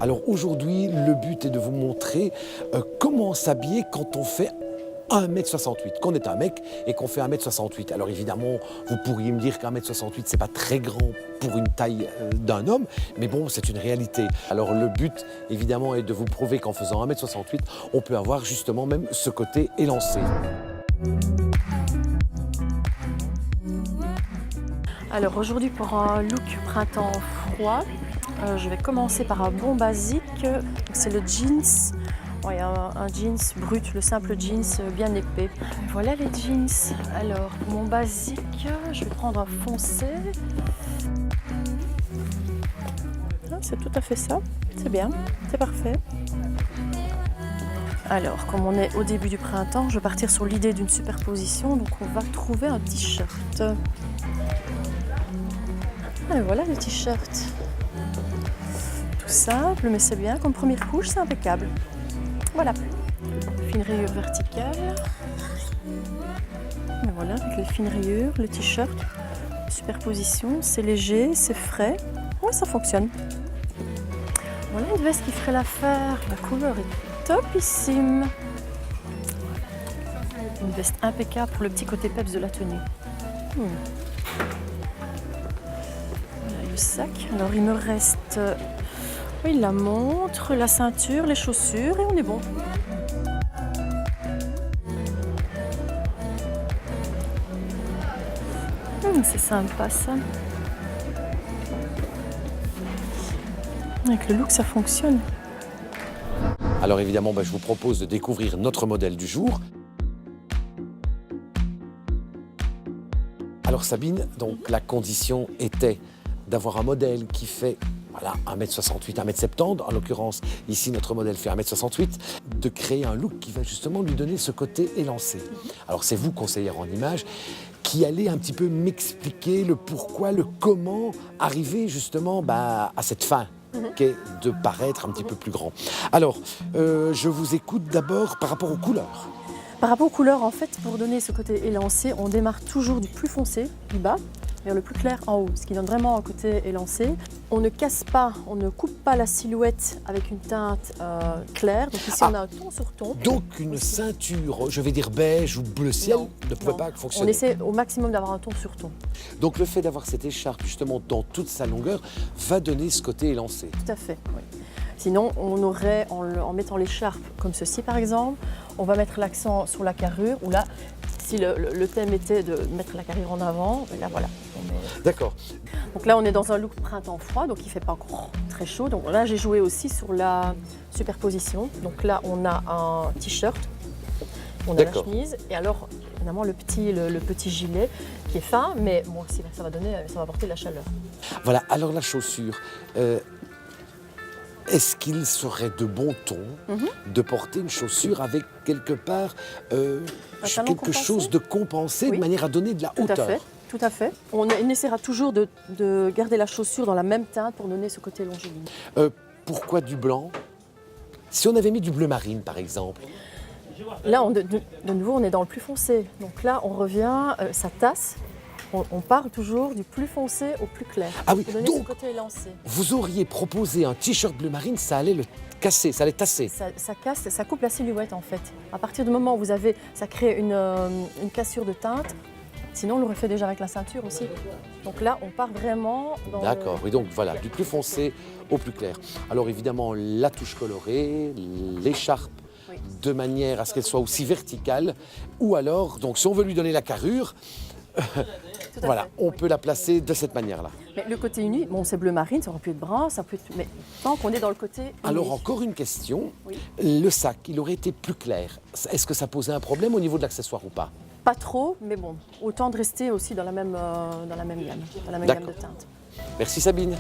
Alors aujourd'hui, le but est de vous montrer comment s'habiller quand on fait 1m68, qu'on est un mec et qu'on fait 1m68. Alors évidemment, vous pourriez me dire qu'1m68, c'est pas très grand pour une taille d'un homme, mais bon, c'est une réalité. Alors le but, évidemment, est de vous prouver qu'en faisant 1m68, on peut avoir justement même ce côté élancé. Alors aujourd'hui, pour un look printemps froid, je vais commencer par un bon basique. C'est le jeans. Ouais, un jeans brut, le simple jeans bien épais. Voilà les jeans. Alors, pour mon basique, je vais prendre un foncé. Ah, c'est tout à fait ça. C'est bien, c'est parfait. Alors, comme on est au début du printemps, je vais partir sur l'idée d'une superposition. Donc, on va trouver un t-shirt. Et voilà le t-shirt. Tout simple, mais c'est bien. Comme première couche, c'est impeccable. Voilà, fine rayure verticale. Et voilà, avec les fines rayures, le t-shirt, superposition, c'est léger, c'est frais. Oui, ça fonctionne. Voilà une veste qui ferait l'affaire. La couleur est topissime. Une veste impeccable pour le petit côté peps de la tenue. Voilà le sac. Alors il me reste oui, la montre, la ceinture, les chaussures et on est bon. C'est sympa ça. Avec le look, ça fonctionne. Alors évidemment, je vous propose de découvrir notre modèle du jour. Alors Sabine, donc la condition était d'avoir un modèle qui fait voilà, 1m68, 1m70, en l'occurrence, ici, notre modèle fait 1m68, de créer un look qui va justement lui donner ce côté élancé. Alors, c'est vous, conseillère en images, qui allez un petit peu m'expliquer le pourquoi, le comment arriver justement à cette fin qu'est de paraître un petit peu plus grand. Alors, je vous écoute d'abord par rapport aux couleurs. Par rapport aux couleurs, en fait, pour donner ce côté élancé, on démarre toujours du plus foncé, du bas, vers le plus clair en haut, ce qui donne vraiment un côté élancé. On ne casse pas, on ne coupe pas la silhouette avec une teinte claire. Donc ici, on a un ton sur ton. Donc une ceinture, je vais dire beige ou bleu ciel, ne pouvait pas fonctionner. On essaie au maximum d'avoir un ton sur ton. Donc le fait d'avoir cette écharpe justement dans toute sa longueur va donner ce côté élancé. Tout à fait, oui. Sinon, on aurait, en mettant l'écharpe comme ceci par exemple, on va mettre l'accent sur la carrure, ou là, si le thème était de mettre la carrure en avant, là voilà. D'accord. Donc là, on est dans un look printemps froid, donc il ne fait pas encore très chaud. Donc là, j'ai joué aussi sur la superposition. Donc là, on a un t-shirt, on a la chemise, et alors, évidemment, le petit gilet qui est fin, mais bon, ça va apporter de la chaleur. Voilà, alors la chaussure. Est-ce qu'il serait de bon ton de porter une chaussure avec quelque part quelque chose de compensé, de manière à donner de la hauteur? Tout à fait. On essaiera toujours de garder la chaussure dans la même teinte pour donner ce côté longiligne. Pourquoi du blanc? Si on avait mis du bleu marine, par exemple. Là, de nouveau, on est dans le plus foncé. Donc là, on revient, ça tasse. On part toujours du plus foncé au plus clair. Ah oui, pour donner donc ce côté élancé. Vous auriez proposé un t-shirt bleu marine, ça allait le casser, ça allait tasser. Ça casse, ça coupe la silhouette en fait. À partir du moment où ça crée une cassure de teinte. Sinon, on l'aurait fait déjà avec la ceinture aussi. Donc là, on part vraiment dans... D'accord, oui, donc voilà, du plus foncé au plus clair. Alors évidemment, la touche colorée, l'écharpe, de manière à ce qu'elle soit aussi verticale. Ou alors, donc si on veut lui donner la carrure, voilà, on peut la placer de cette manière-là. Mais le côté uni, bon, c'est bleu marine, ça aurait pu être brun, ça peut être... Mais tant qu'on est dans le côté uni. Alors encore une question, le sac, il aurait été plus clair. Est-ce que ça posait un problème au niveau de l'accessoire ou pas? Pas trop, mais bon, autant de rester aussi dans la même gamme, de teintes. Merci Sabine.